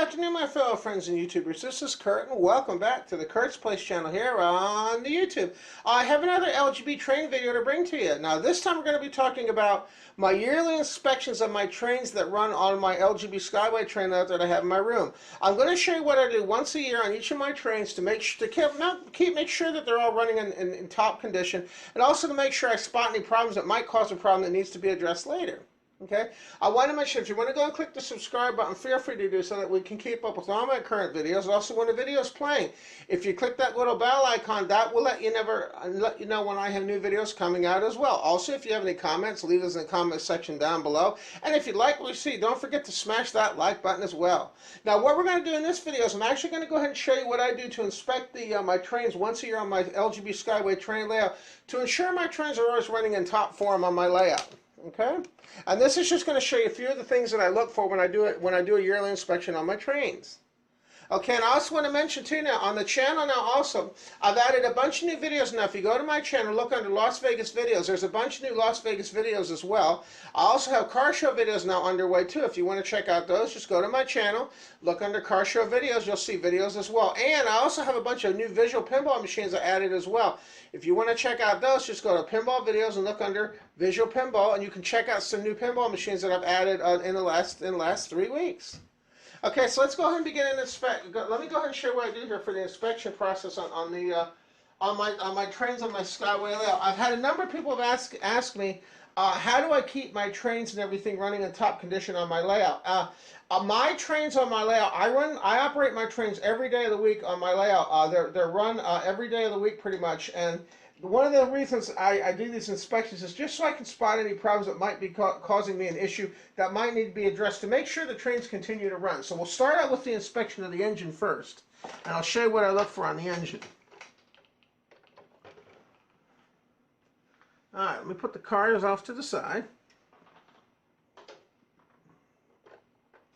afternoon, my fellow friends and YouTubers. This is Kurt, and welcome back to the Kurt's Place channel here on the YouTube. I have another LGB train video to bring to you. Now, this time we're going to be talking about my yearly inspections of my trains that run on my LGB Skyway train that I have in my room. I'm going to show you what I do once a year on each of my trains to make sure that they're all running in top condition, and also to make sure I spot any problems that might cause a problem that needs to be addressed later. Okay, I want to mention, if you want to go and click the subscribe button, feel free to do so that we can keep up with all my current videos. Also, when the video is playing, if you click that little bell icon, that will let you know when I have new videos coming out as well. Also, if you have any comments, leave those in the comment section down below. And if you like what you see, don't forget to smash that like button as well. Now, what we're going to do in this video is I'm actually going to go ahead and show you what I do to inspect my trains once a year on my LGB Skyway train layout to ensure my trains are always running in top form on my layout. Okay, and this is just going to show you a few of the things that I look for when I do a yearly inspection on my trains. Okay, and I also want to mention too, now on the channel now also, I've added a bunch of new videos. Now if you go to my channel, look under Las Vegas videos, there's a bunch of new Las Vegas videos as well. I also have car show videos now underway too. If you want to check out those, just go to my channel, look under car show videos, you'll see videos as well. And I also have a bunch of new visual pinball machines I added as well. If you want to check out those, just go to pinball videos and look under visual pinball, and you can check out some new pinball machines that I've added in the last 3 weeks. Okay, so let's go ahead and begin an inspection. Let me go ahead and show you what I do here for the inspection process on my trains on my Skyway layout. I've had a number of people have asked me, how do I keep my trains and everything running in top condition on my layout? My trains on my layout, I operate my trains every day of the week on my layout. They're run every day of the week pretty much, and one of the reasons I do these inspections is just so I can spot any problems that might be causing me an issue that might need to be addressed to make sure the trains continue to run. So we'll start out with the inspection of the engine first, and I'll show you what I look for on the engine. Alright, let me put the cars off to the side.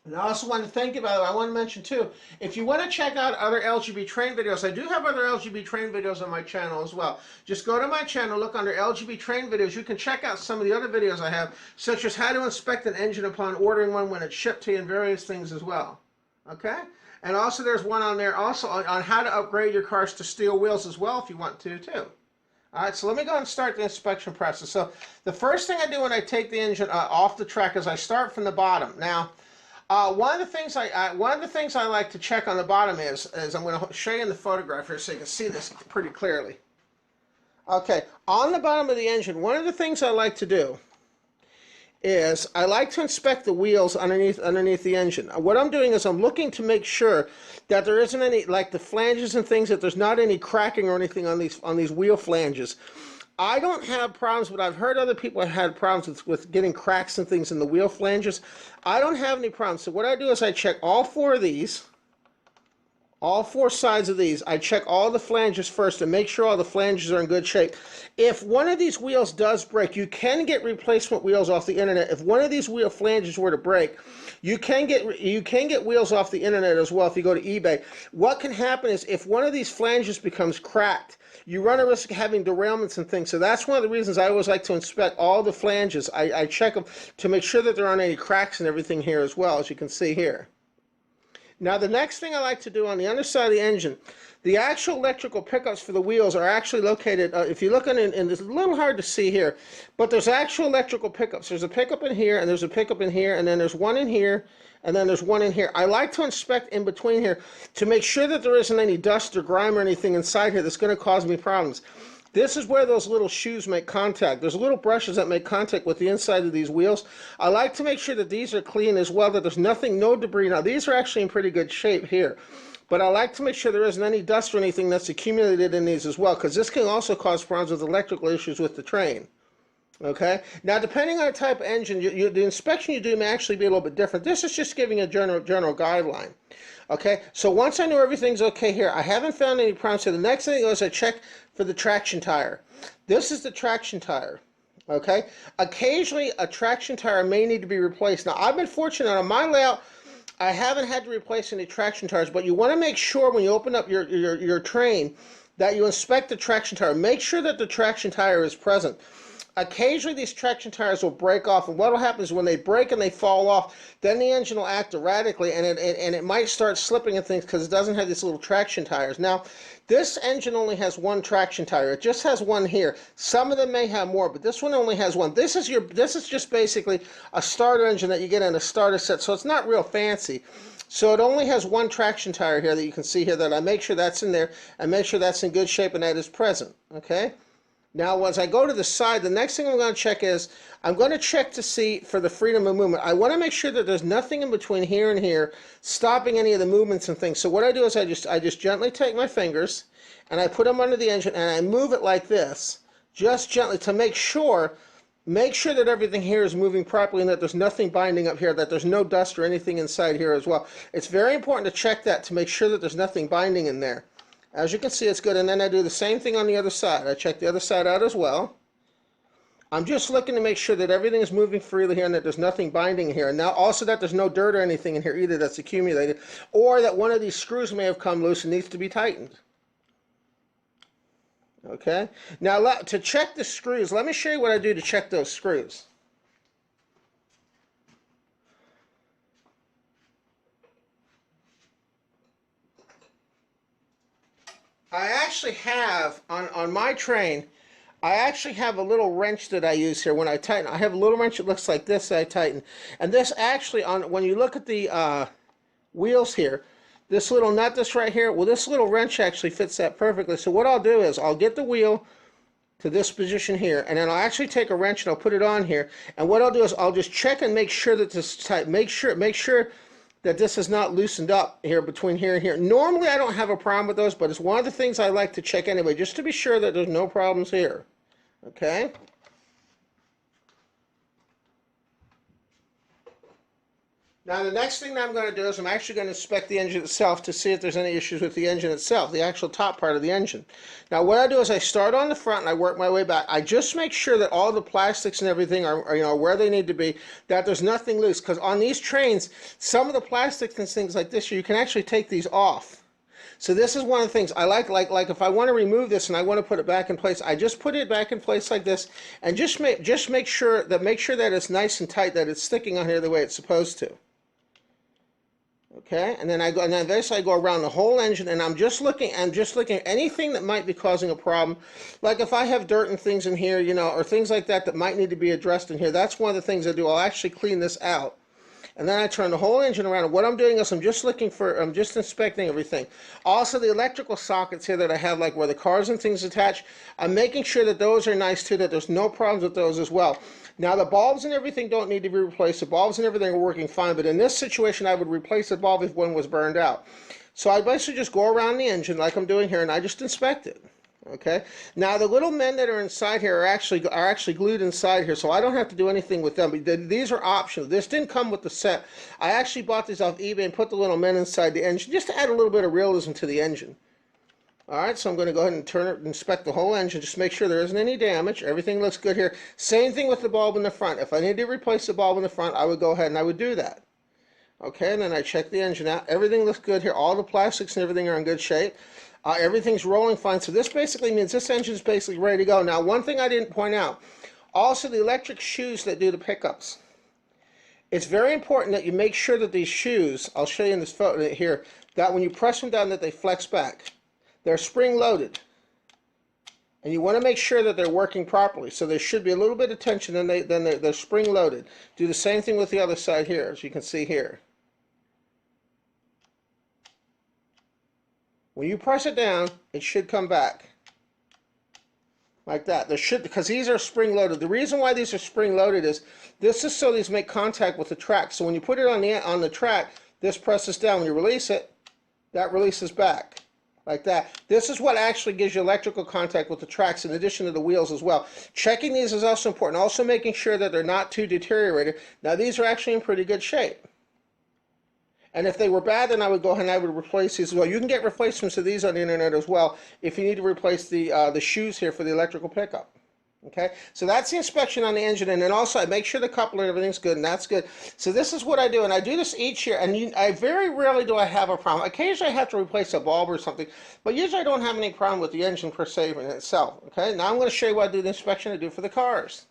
And I also want to thank you, by the way, I want to mention too, if you want to check out other LGB train videos, I do have other LGB train videos on my channel as well. Just go to my channel, look under LGB train videos. You can check out some of the other videos I have, such as how to inspect an engine upon ordering one when it's shipped to you and various things as well. Okay? And also there's one on there also on how to upgrade your cars to steel wheels as well if you want to too. Alright, so let me go ahead and start the inspection process. So the first thing I do when I take the engine off the track is I start from the bottom. Now, one of the things I like to check on the bottom is I'm going to show you in the photograph here so you can see this pretty clearly. Okay, on the bottom of the engine, one of the things I like to do is I like to inspect the wheels underneath the engine. What I'm doing is I'm looking to make sure that there isn't any, like the flanges and things, that there's not any cracking or anything on these wheel flanges. I don't have problems, but I've heard other people have had problems with getting cracks and things in the wheel flanges. I don't have any problems. So what I do is I check all four of these, all four sides of these. I check all the flanges first and make sure all the flanges are in good shape. If one of these wheels does break, you can get replacement wheels off the internet. If one of these wheel flanges were to break, you can get wheels off the internet as well if you go to eBay. What can happen is if one of these flanges becomes cracked, you run a risk of having derailments and things. So that's one of the reasons I always like to inspect all the flanges. I check them to make sure that there aren't any cracks and everything here as well, as you can see here. Now the next thing I like to do on the underside of the engine, the actual electrical pickups for the wheels are actually located, if you look in, and it's a little hard to see here, but there's actual electrical pickups. There's a pickup in here, and there's a pickup in here, and then there's one in here, and then there's one in here. I like to inspect in between here to make sure that there isn't any dust or grime or anything inside here that's going to cause me problems. This is where those little shoes make contact. There's little brushes that make contact with the inside of these wheels. I like to make sure that these are clean as well, that there's nothing, no debris. Now these are actually in pretty good shape here, but I like to make sure there isn't any dust or anything that's accumulated in these as well, because this can also cause problems with electrical issues with the train. Okay, now depending on the type of engine, the inspection you do may actually be a little bit different. This is just giving a general guideline. Okay, so once I know everything's okay here, I haven't found any problems. So the next thing is I check for the traction tire. This is the traction tire. Okay, occasionally a traction tire may need to be replaced. Now I've been fortunate on my layout, I haven't had to replace any traction tires, but you want to make sure when you open up your train that you inspect the traction tire. Make sure that the traction tire is present. Occasionally these traction tires will break off, and what will happen is when they break and they fall off, then the engine will act erratically, and it might start slipping and things because it doesn't have these little traction tires. Now, this engine only has one traction tire. It just has one here. Some of them may have more, but this one only has one. This is just basically a starter engine that you get in a starter set, so it's not real fancy. So it only has one traction tire here that you can see here, that I make sure that's in there and make sure that's in good shape and that is present. Okay. Now, once I go to the side, the next thing I'm going to check is, I'm going to check to see for the freedom of movement. I want to make sure that there's nothing in between here and here stopping any of the movements and things. So what I do is I just gently take my fingers and I put them under the engine and I move it like this, just gently, to make sure that everything here is moving properly and that there's nothing binding up here, that there's no dust or anything inside here as well. It's very important to check that to make sure that there's nothing binding in there. As you can see, it's good. And then I do the same thing on the other side. I check the other side out as well. I'm just looking to make sure that everything is moving freely here and that there's nothing binding here. And now also that there's no dirt or anything in here either that's accumulated, or that one of these screws may have come loose and needs to be tightened. Okay. Now to check the screws, let me show you what I do to check those screws. I actually have, on my train, I actually have a little wrench that I use here when I tighten. I have a little wrench that looks like this that I tighten. And this actually, when you look at the wheels here, this little nut that's right here, well, this little wrench actually fits that perfectly. So what I'll do is I'll get the wheel to this position here, and then I'll actually take a wrench and I'll put it on here. And what I'll do is I'll just check and make sure that this is tight. Make sure that this is not loosened up here between here and here. Normally I don't have a problem with those, but it's one of the things I like to check anyway, just to be sure that there's no problems here. Okay? Now the next thing that I'm going to do is I'm actually going to inspect the engine itself to see if there's any issues with the engine itself, the actual top part of the engine. Now what I do is I start on the front and I work my way back. I just make sure that all the plastics and everything are where they need to be, that there's nothing loose, because on these trains, some of the plastics and things like this, you can actually take these off. So this is one of the things I like if I want to remove this and I want to put it back in place, I just put it back in place like this and just make sure that it's nice and tight, that it's sticking on here the way it's supposed to. Okay, and then I go around the whole engine, and I'm just looking at anything that might be causing a problem. Like if I have dirt and things in here, or things like that might need to be addressed in here. That's one of the things I do. I'll actually clean this out. And then I turn the whole engine around, and what I'm doing is I'm just inspecting everything. Also, the electrical sockets here that I have, like where the cars and things attach, I'm making sure that those are nice too, that there's no problems with those as well. Now, the bulbs and everything don't need to be replaced. The bulbs and everything are working fine, but in this situation, I would replace the bulb if one was burned out. So I basically just go around the engine like I'm doing here, and I just inspect it. Okay. Now the little men that are inside here are actually glued inside here, so I don't have to do anything with them. These are optional. This didn't come with the set. I actually bought these off eBay and put the little men inside the engine just to add a little bit of realism to the engine. All right, so I'm going to go ahead and turn it and inspect the whole engine, just make sure there isn't any damage. Everything looks good here. Same thing with the bulb in the front. If I need to replace the bulb in the front, I would go ahead and I would do that. Okay, and then I check the engine out. Everything looks good here. All the plastics and everything are in good shape. Everything's rolling fine. So this basically means this engine is basically ready to go. Now, one thing I didn't point out, also the electric shoes that do the pickups. It's very important that you make sure that these shoes, I'll show you in this photo here, that when you press them down that they flex back. They're spring loaded. And you want to make sure that they're working properly. So there should be a little bit of tension, and then they're spring loaded. Do the same thing with the other side here, as you can see here. When you press it down, it should come back. Like that. Because these are spring loaded. The reason why these are spring loaded is this is so these make contact with the track. So when you put it on the track, this presses down. When you release it, that releases back. Like that. This is what actually gives you electrical contact with the tracks in addition to the wheels as well. Checking these is also important. Also making sure that they're not too deteriorated. Now these are actually in pretty good shape. And if they were bad, then I would go ahead and I would replace these as well. You can get replacements of these on the internet as well if you need to replace the shoes here for the electrical pickup. Okay, so that's the inspection on the engine, and then also I make sure the coupler and everything's good, and that's good. So this is what I do, and I do this each year, and I very rarely do I have a problem. Occasionally I have to replace a bulb or something, but usually I don't have any problem with the engine per se in itself. Okay, now I'm going to show you what I do the inspection I do for the cars.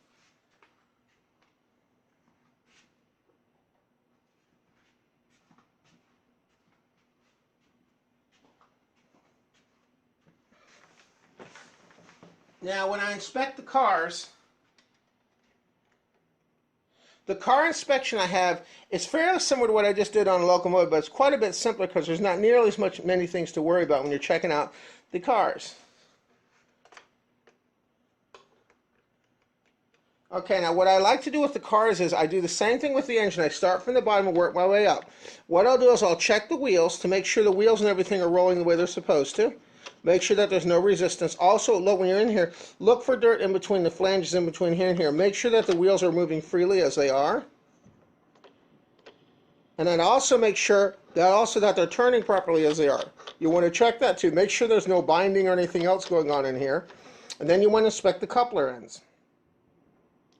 Now when I inspect the cars, the car inspection I have is fairly similar to what I just did on a locomotive, but it's quite a bit simpler because there's not nearly as many things to worry about when you're checking out the cars. Okay, now what I like to do with the cars is I do the same thing with the engine. I start from the bottom and work my way up. What I'll do is I'll check the wheels to make sure the wheels and everything are rolling the way they're supposed to. Make sure that there's no resistance. Also, look, when you're in here, look for dirt in between the flanges, in between here and here. Make sure that the wheels are moving freely as they are. And then also make sure that they're turning properly as they are. You want to check that too. Make sure there's no binding or anything else going on in here. And then you want to inspect the coupler ends.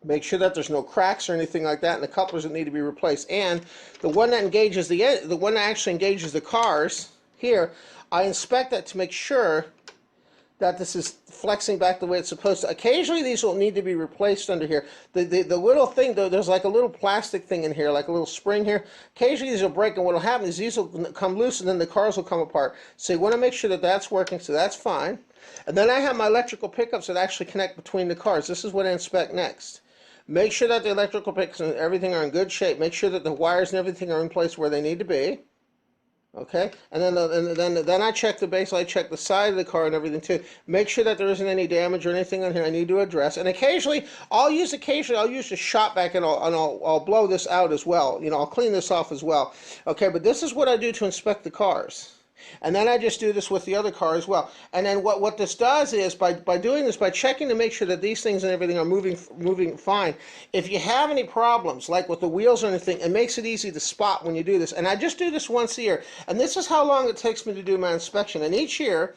Make sure that there's no cracks or anything like that, and the couplers that need to be replaced. And the one that engages the one that actually engages the cars here, I inspect that to make sure that this is flexing back the way it's supposed to. Occasionally these will need to be replaced under here. The little thing, though, there's like a little plastic thing in here, like a little spring here. Occasionally these will break, and what will happen is these will come loose and then the cars will come apart. So you want to make sure that that's working, so that's fine. And then I have my electrical pickups that actually connect between the cars. This is what I inspect next. Make sure that the electrical pickups and everything are in good shape. Make sure that the wires and everything are in place where they need to be. Okay, and then I check the base. I check the side of the car and everything too. Make sure that there isn't any damage or anything on here I need to address. And occasionally I'll use the shop vac, and I'll blow this out as well. You know, I'll clean this off as well. Okay, but this is what I do to inspect the cars. And then I just do this with the other car as well. And then what this does is, by doing this, by checking to make sure that these things and everything are moving fine, if you have any problems, like with the wheels or anything, it makes it easy to spot when you do this. And I just do this once a year. And this is how long it takes me to do my inspection. And each year,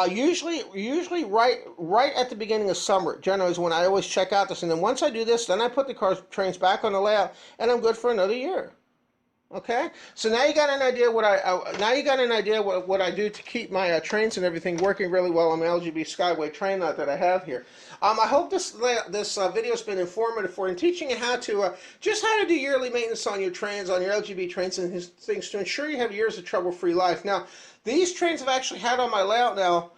usually right at the beginning of summer, generally is when I always check out this. And then once I do this, then I put the trains back on the layout, and I'm good for another year. Okay, so now you got an idea what what I do to keep my trains and everything working really well on my LGB Skyway train that I have here. I hope this video has been informative for you, teaching you how to just how to do yearly maintenance on your trains, on your LGB trains and things to ensure you have years of trouble-free life. Now, these trains I've actually had on my layout now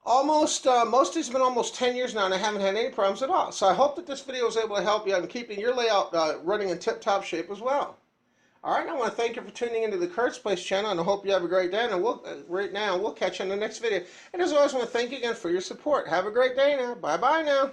most of these have been almost 10 years now, and I haven't had any problems at all. So I hope that this video was able to help you out in keeping your layout running in tip-top shape as well. All right, I want to thank you for tuning into the Kurt's Place channel, and I hope you have a great day. And we'll catch you in the next video. And as always, I want to thank you again for your support. Have a great day now. Bye-bye now.